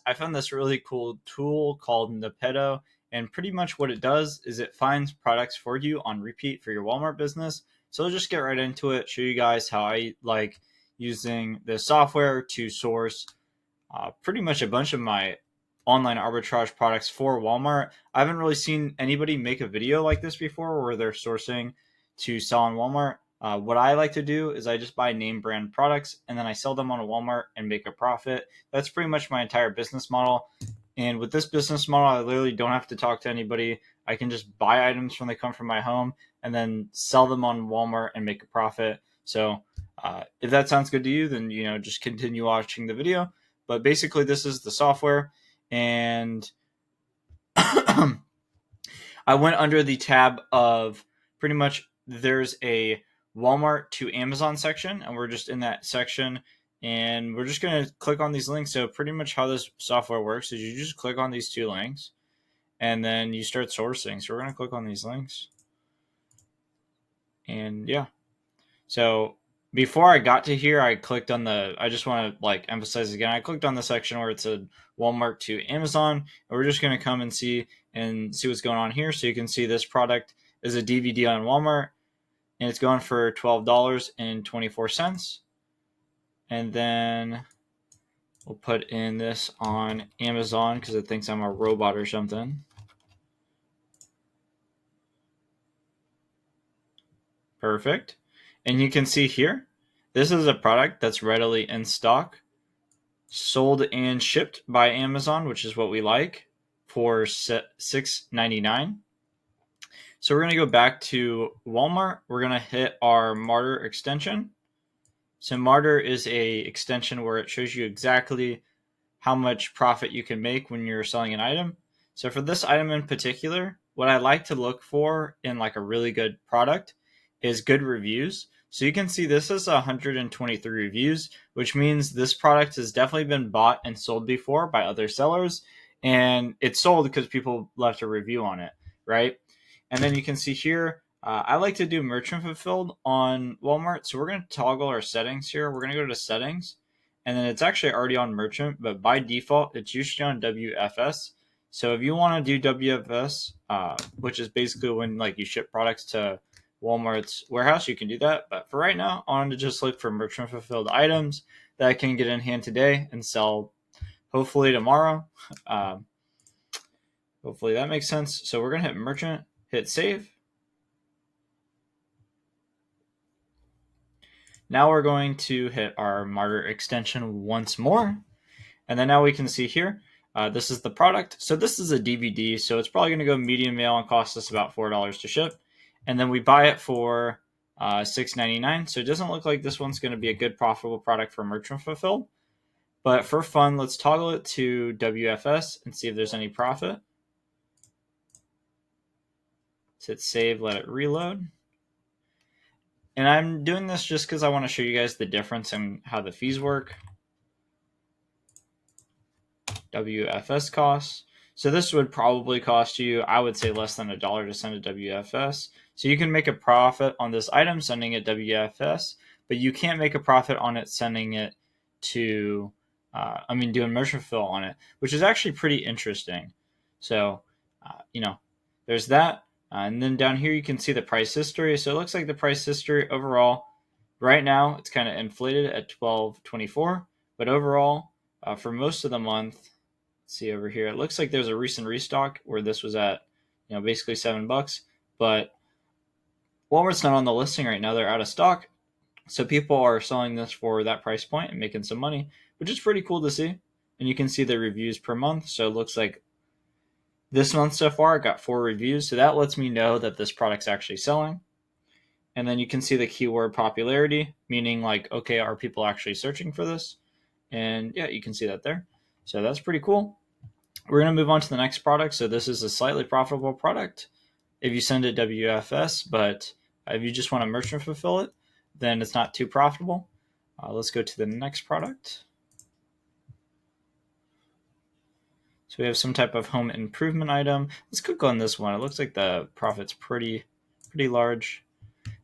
I found this really cool tool called Nepto, and pretty much what it does is it finds products for you on repeat for your Walmart business. So I'll just get right into it, show you guys how I like using the software to source pretty much a bunch of my online arbitrage products for Walmart. I haven't really seen anybody make a video like this before where they're sourcing to sell on Walmart. What I like to do is I just buy name brand products and then I sell them on a Walmart and make a profit. That's pretty much my entire business model. And with this business model, I literally don't have to talk to anybody. I can just buy items when they come from my home and then sell them on Walmart and make a profit. So if that sounds good to you, then just continue watching the video. But basically, this is the software, and I went under the tab of pretty much there's a Walmart to Amazon section, and we're just in that section, and we're just going to click on these links. So pretty much how this software works is you just click on these two links, and then you start sourcing. So we're going to click on these links, and yeah. So before I got to here, I clicked on I just want to emphasize again, I clicked on the section where it said Walmart to Amazon, and we're just going to come and see what's going on here. So you can see this product is a DVD on Walmart, and it's going for $12.24. And then we'll put in this on Amazon because it thinks I'm a robot or something. Perfect. And you can see here, this is a product that's readily in stock, sold and shipped by Amazon, which is what we like, for $6.99. So we're going to go back to Walmart. We're going to hit our MARTER extension. So MARTER is a extension where it shows you exactly how much profit you can make when you're selling an item. So for this item in particular, what I like to look for in a really good product is good reviews. So you can see this is 123 reviews, which means this product has definitely been bought and sold before by other sellers, and it's sold because people left a review on it, right? And then you can see here, I like to do merchant fulfilled on Walmart. So we're going to toggle our settings here. We're going to go to settings, and then it's actually already on merchant, but by default, it's usually on WFS. So if you want to do WFS, which is basically when you ship products to Walmart's warehouse, you can do that. But for right now, I wanted to just look for merchant fulfilled items that I can get in hand today and sell hopefully tomorrow. Hopefully that makes sense. So we're going to hit merchant, hit save. Now we're going to hit our MARTER extension once more. And then now we can see here, this is the product. So this is a DVD, so it's probably going to go medium mail and cost us about $4 to ship. And then we buy it for $6.99. So it doesn't look like this one's going to be a good profitable product for merchant fulfilled. But for fun, let's toggle it to WFS and see if there's any profit. Let's hit save, let it reload. And I'm doing this just because I want to show you guys the difference in how the fees work. WFS costs. So this would probably cost you, I would say, less than $1 to send to WFS. So you can make a profit on this item sending it WFS, but you can't make a profit on it sending it to, doing merchant fill on it, which is actually pretty interesting. So, there's that. And then down here you can see the price history. So it looks like the price history overall, right now it's kind of inflated at $12.24, but overall for most of the month, let's see over here, it looks like there's a recent restock where this was at basically $7, but Walmart's not on the listing right now. They're out of stock, so people are selling this for that price point and making some money, which is pretty cool to see. And you can see the reviews per month. So it looks like this month so far I got 4 reviews, so that lets me know that this product's actually selling. And then you can see the keyword popularity, meaning okay, are people actually searching for this? And yeah, you can see that there. So that's pretty cool. We're going to move on to the next product. So this is a slightly profitable product if you send it WFS, but if you just want to merchant fulfill it, then it's not too profitable. Let's go to the next product. So we have some type of home improvement item. Let's click on this one. It looks like the profit's pretty large.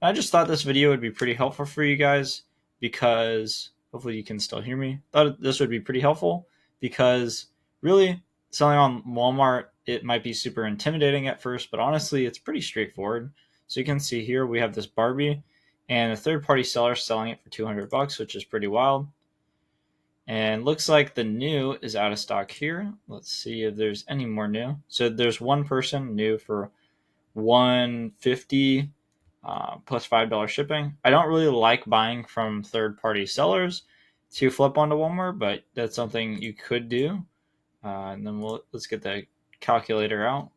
I just thought this video would be pretty helpful for you guys because hopefully you can still hear me. Thought this would be pretty helpful because really, selling on Walmart, it might be super intimidating at first, but honestly, it's pretty straightforward. So you can see here we have this Barbie, and a third-party seller selling it for $200, which is pretty wild. And looks like the new is out of stock here. Let's see if there's any more new. So there's one person new for $150 plus $5 shipping. I don't really like buying from third-party sellers to flip onto Walmart, but that's something you could do. And then let's get the calculator out.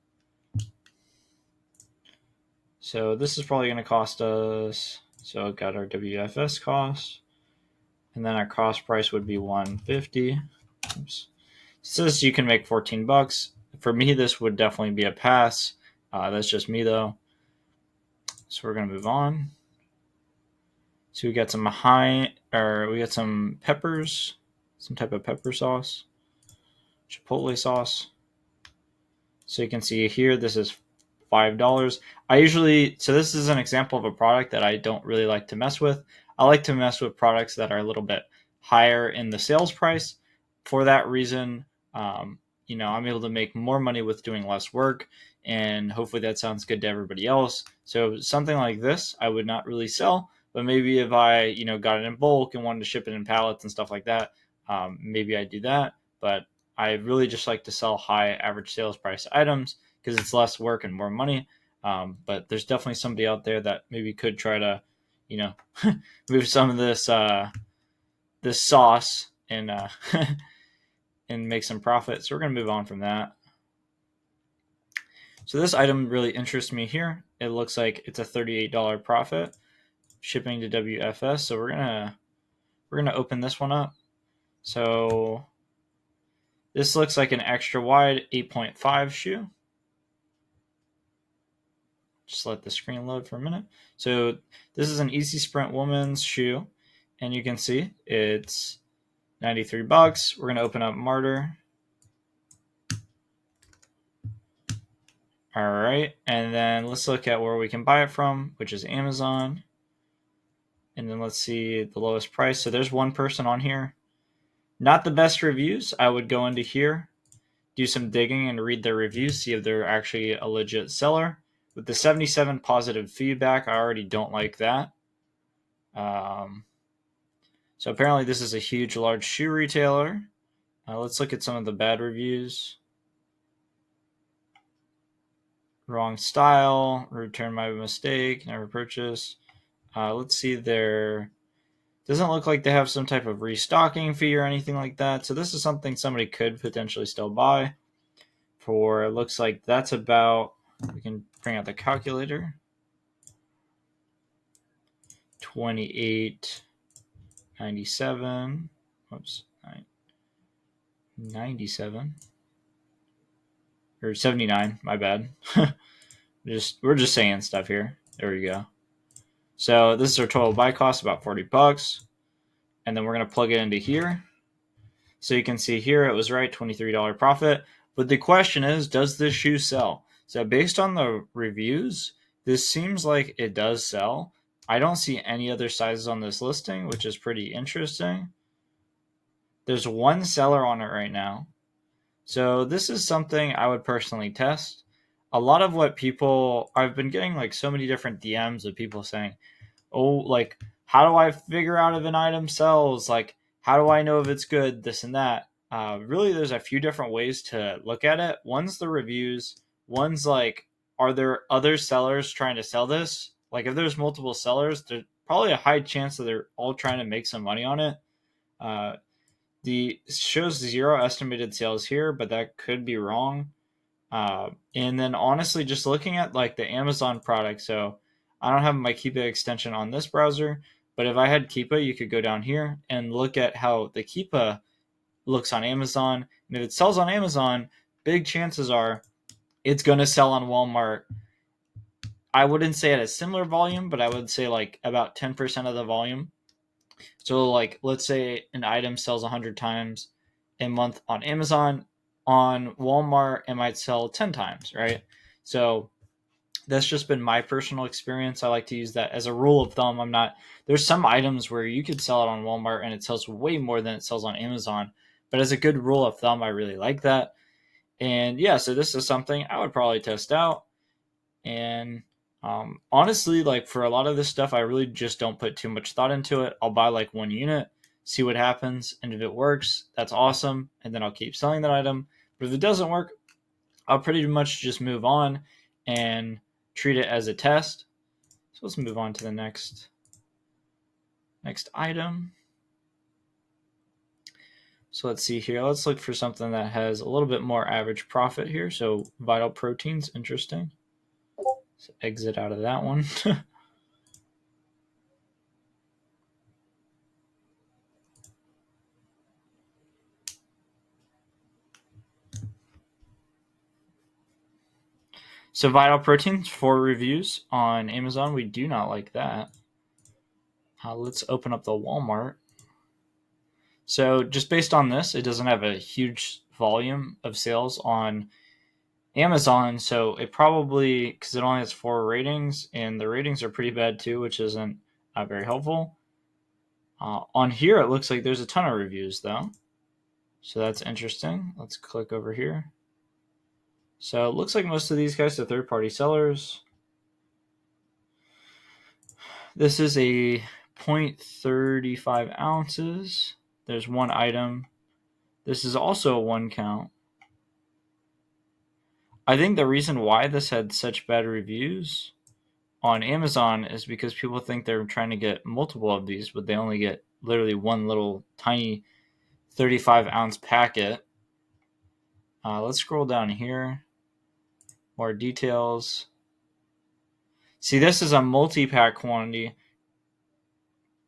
So this is probably going to cost us. So I've got our WFS cost, and then our cost price would be $150. Oops. It says you can make $14. For me, this would definitely be a pass. That's just me though. So we're gonna move on. So we got some we got some peppers, some type of pepper sauce, chipotle sauce. So you can see here, this is $5. So this is an example of a product that I don't really like to mess with. I like to mess with products that are a little bit higher in the sales price. For that reason, I'm able to make more money with doing less work, and hopefully that sounds good to everybody else. So something like this, I would not really sell, but maybe if I, got it in bulk and wanted to ship it in pallets and stuff like that, maybe I do that. But I really just like to sell high average sales price items because it's less work and more money. But there's definitely somebody out there that maybe could try to, move some of this sauce and and make some profit. So we're gonna move on from that. So this item really interests me here. It looks like it's a $38 profit shipping to WFS. So we're gonna open this one up. So this looks like an extra wide 8.5 shoe. Just let the screen load for a minute. So this is an Easy Sprint woman's shoe, and you can see it's $93. We're gonna open up MARTER. All right, and then let's look at where we can buy it from, which is Amazon. And then let's see the lowest price. So there's one person on here. Not the best reviews. I would go into here, do some digging and read their reviews, see if they're actually a legit seller. With the 77 positive feedback, I already don't like that. So apparently this is a huge, large shoe retailer. Let's look at some of the bad reviews. Wrong style, return my mistake, never purchase. Let's see doesn't look like they have some type of restocking fee or anything like that. So this is something somebody could potentially still buy for. It looks like that's about, we can bring out the calculator, 28.97. Oops, 97 or 79. My bad. We're just saying stuff here. There we go. So this is our total buy cost, about $40, and then we're gonna plug it into here. So you can see here it was right, $23 profit. But the question is, does this shoe sell? So based on the reviews, this seems like it does sell. I don't see any other sizes on this listing, which is pretty interesting. There's one seller on it right now. So this is something I would personally test. A lot of what I've been getting like so many different DMs of people saying, oh, like, how do I figure out if an item sells? Like, how do I know if it's good? This and that. Really, there's a few different ways to look at it. One's the reviews. One's like, are there other sellers trying to sell this? Like, if there's multiple sellers, there's probably a high chance that they're all trying to make some money on it. The shows 0 estimated sales here, but that could be wrong. And then honestly, just looking at like the Amazon product. So I don't have my Keepa extension on this browser, but if I had Keepa, you could go down here and look at how the Keepa looks on Amazon. And if it sells on Amazon, big chances are it's going to sell on Walmart. I wouldn't say at a similar volume, but I would say like about 10% of the volume. So like, let's say an item sells 100 times a month on Amazon. On Walmart, it might sell 10 times, right? So that's just been my personal experience. I like to use that as a rule of thumb. There's some items where you could sell it on Walmart and it sells way more than it sells on Amazon. But as a good rule of thumb, I really like that. And yeah, so this is something I would probably test out. And honestly, like for a lot of this stuff, I really just don't put too much thought into it. I'll buy like one unit, see what happens, and if it works, that's awesome. And then I'll keep selling that item. But if it doesn't work, I'll pretty much just move on and treat it as a test. So let's move on to the next item. So let's see here. Let's look for something that has a little bit more average profit here. So Vital Proteins, interesting. So exit out of that one. So Vital Proteins, 4 reviews on Amazon. We do not like that. Let's open up the Walmart. So just based on this, it doesn't have a huge volume of sales on Amazon. So it probably, because it only has 4 ratings, and the ratings are pretty bad too, which isn't very helpful. On here, it looks like there's a ton of reviews though. So that's interesting. Let's click over here. So it looks like most of these guys are third-party sellers. This is a 0.35 ounces. There's one item. This is also a 1 count. I think the reason why this had such bad reviews on Amazon is because people think they're trying to get multiple of these, but they only get literally one little tiny 35-ounce packet. Let's scroll down here. More details. See, this is a multi-pack quantity,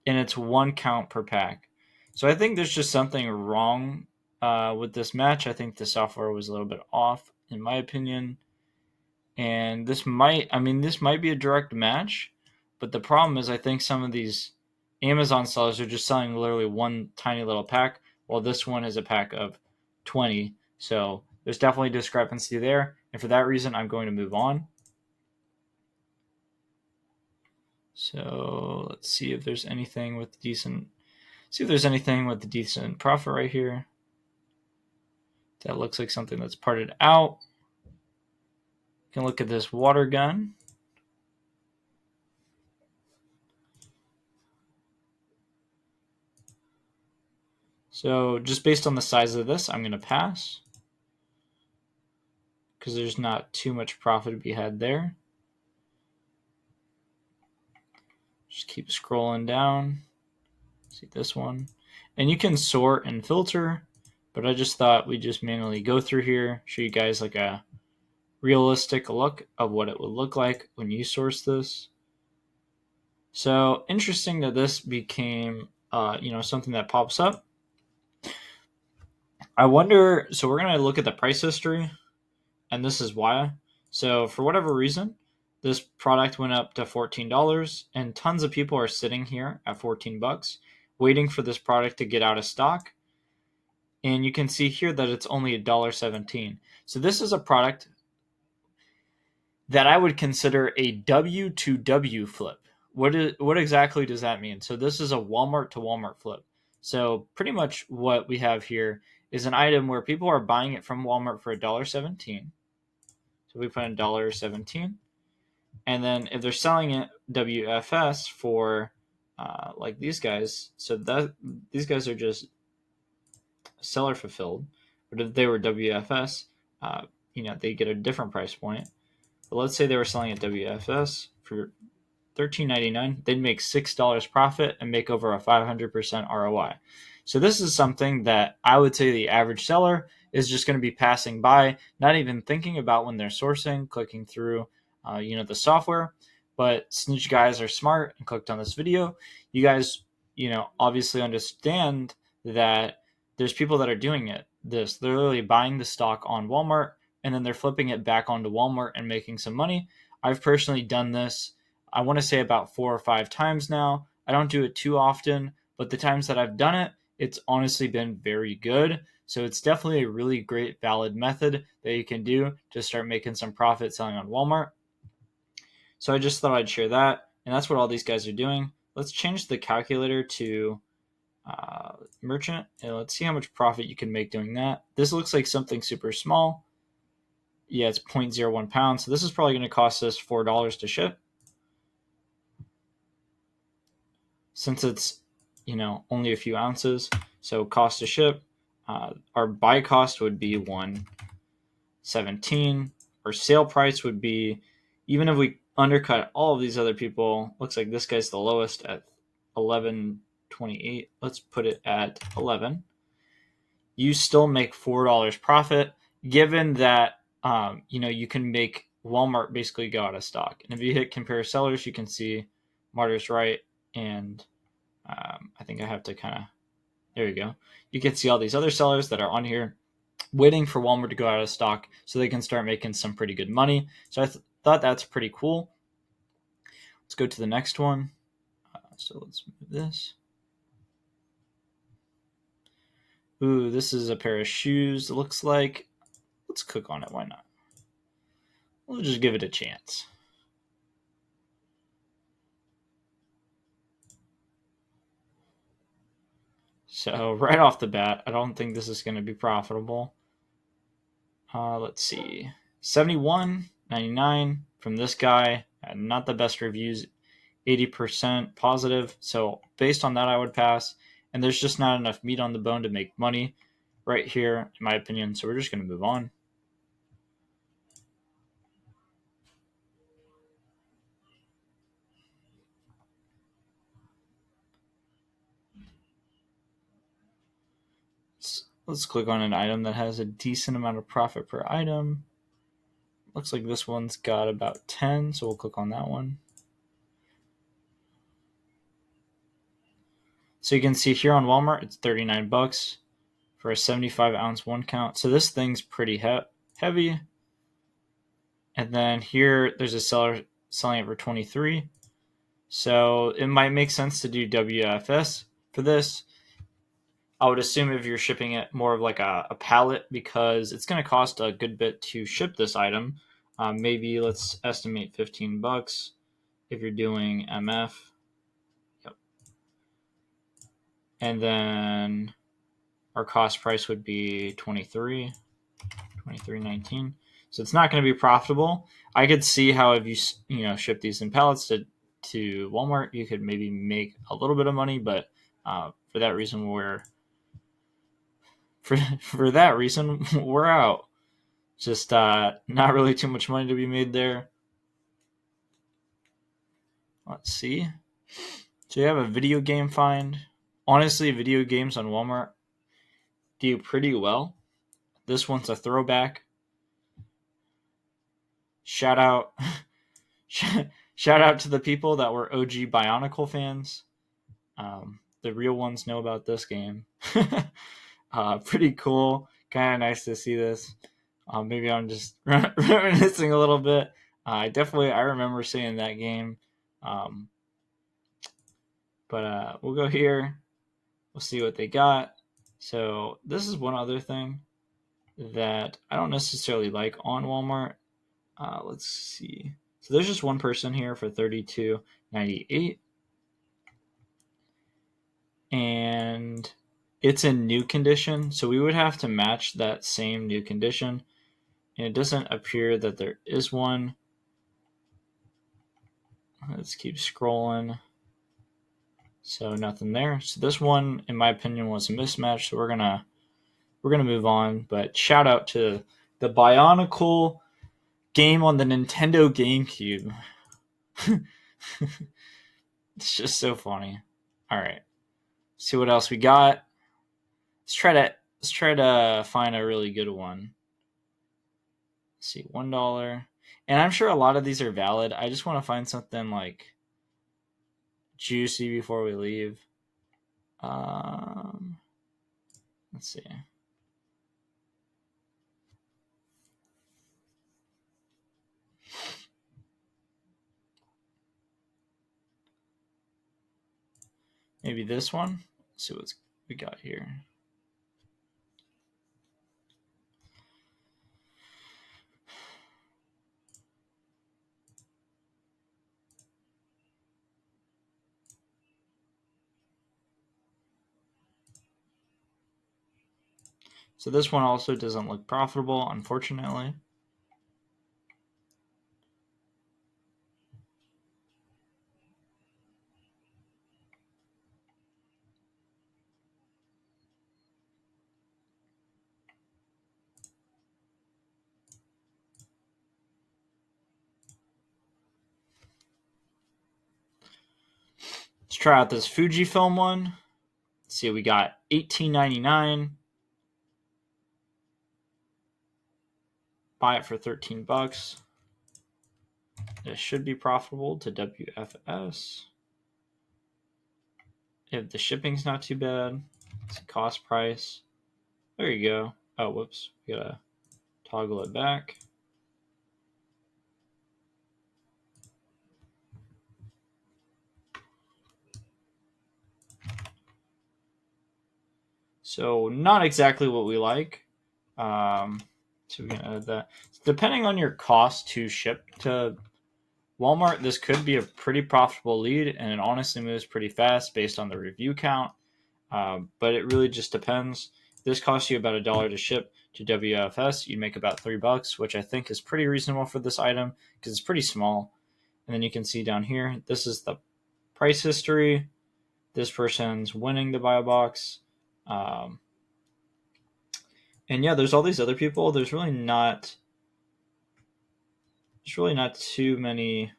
and it's 1 count per pack. So I think there's just something wrong with this match. I think the software was a little bit off, in my opinion. And this might be a direct match, but the problem is I think some of these Amazon sellers are just selling literally one tiny little pack, while this one is a pack of 20. So there's definitely discrepancy there. And for that reason, I'm going to move on. So let's see if there's anything with decent profit right here. That looks like something that's parted out. You can look at this water gun. So just based on the size of this, I'm going to pass because there's not too much profit to be had there. Just keep scrolling down. See this one. And you can sort and filter, but I just thought we'd just manually go through here, show you guys like a realistic look of what it would look like when you source this. So interesting that this became something that pops up. I wonder, so we're going to look at the price history, and this is why. So for whatever reason, this product went up to $14, and tons of people are sitting here at $14 waiting for this product to get out of stock. And you can see here that it's only $1.17. So this is a product that I would consider a W to W flip. What exactly does that mean? So this is a Walmart to Walmart flip. So pretty much what we have here is an item where people are buying it from Walmart for $1.17. So we put in $1.17. And then if they're selling it WFS for like these guys, so that these guys are just seller fulfilled. But if they were WFS, they get a different price point. But let's say they were selling at WFS for $13.99, they'd make $6 profit and make over a 500% ROI. So this is something that I would say the average seller is just going to be passing by, not even thinking about when they're sourcing, clicking through, the software. But since you guys are smart and clicked on this video, you guys, obviously understand that there's people that are doing it. They're literally buying the stock on Walmart and then they're flipping it back onto Walmart and making some money. I've personally done this, I want to say about 4 or 5 times now. I don't do it too often, but the times that I've done it, it's honestly been very good. So it's definitely a really great, valid method that you can do to start making some profit selling on Walmart. So I just thought I'd share that. And that's what all these guys are doing. Let's change the calculator to merchant, and let's see how much profit you can make doing that. This looks like something super small. Yeah, it's 0.01 pounds. So this is probably going to cost us $4 to ship. Since it's, only a few ounces. So cost to ship, our buy cost would be 117. Our sale price would be, even if we undercut all of these other people, looks like this guy's the lowest at 11.28. Let's put it at 11. You still make $4 profit, given that you can make Walmart basically go out of stock. And if you hit compare sellers, you can see Marter's right, and I think I have to there you go. You can see all these other sellers that are on here waiting for Walmart to go out of stock so they can start making some pretty good money. So I thought that's pretty cool. Let's go to the next one. So let's move this. Ooh, this is a pair of shoes, it looks like. Let's click on it. Why not? We'll just give it a chance. So right off the bat, I don't think this is going to be profitable. Let's see. 71.99 from this guy. Not the best reviews. 80% positive. So based on that, I would pass. And there's just not enough meat on the bone to make money right here, in my opinion. So we're just going to move on. Let's click on an item that has a decent amount of profit per item. Looks like this one's got about 10, so we'll click on that one. So you can see here on Walmart, it's $39 for a 75-ounce one count. So this thing's pretty heavy. And then here, there's a seller selling it for 23. So it might make sense to do WFS for this. I would assume if you're shipping it more of like a pallet, because it's going to cost a good bit to ship this item. Maybe let's estimate $15 if you're doing MF. Yep. And then our cost price would be $23.19. So it's not going to be profitable. I could see how if you ship these in pallets to Walmart, you could maybe make a little bit of money, but for that reason we're out. Just not really too much money to be made there. Let's see. So you have a video game find. Honestly, video games on Walmart do pretty well. This one's a throwback. Shout out to the people that were OG Bionicle fans. The real ones know about this game. Pretty cool. Kind of nice to see this. Maybe I'm just reminiscing a little bit. I remember seeing that game. But we'll go here. We'll see what they got. So this is one other thing that I don't necessarily like on Walmart. Let's see. So there's just one person here for $32.98. And it's in new condition. So we would have to match that same new condition. And it doesn't appear that there is one. Let's keep scrolling. So nothing there. So this one, in my opinion, was a mismatch. So we're gonna move on. But shout out to the Bionicle game on the Nintendo GameCube. It's just so funny. All right, see what else we got. Let's try to find a really good one. Let's see, $1, and I'm sure a lot of these are valid. I just want to find something like juicy before we leave. Let's see. Maybe this one. Let's see what we got here. So this one also doesn't look profitable, unfortunately. Let's try out this Fujifilm one. Let's see, we got $18.99. Buy it for $13. This should be profitable to WFS. If the shipping's not too bad, it's a cost price. There you go. Oh, whoops. We gotta toggle it back. So not exactly what we like. So we can add that. Depending on your cost to ship to Walmart, this could be a pretty profitable lead, and it honestly moves pretty fast based on the review count. But it really just depends. This costs you about $1 to ship to WFS. You'd make about $3, which I think is pretty reasonable for this item because it's pretty small. And then you can see down here, this is the price history. This person's winning the buy box. And yeah, there's all these other people. There's really not too many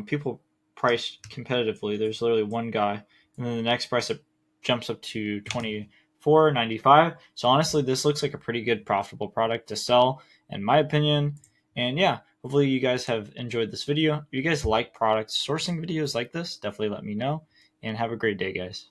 people priced competitively. There's literally one guy, and then the next price it jumps up to $24.95. So honestly, this looks like a pretty good profitable product to sell, in my opinion. And yeah, hopefully you guys have enjoyed this video. If you guys like product sourcing videos like this, definitely let me know. And have a great day, guys.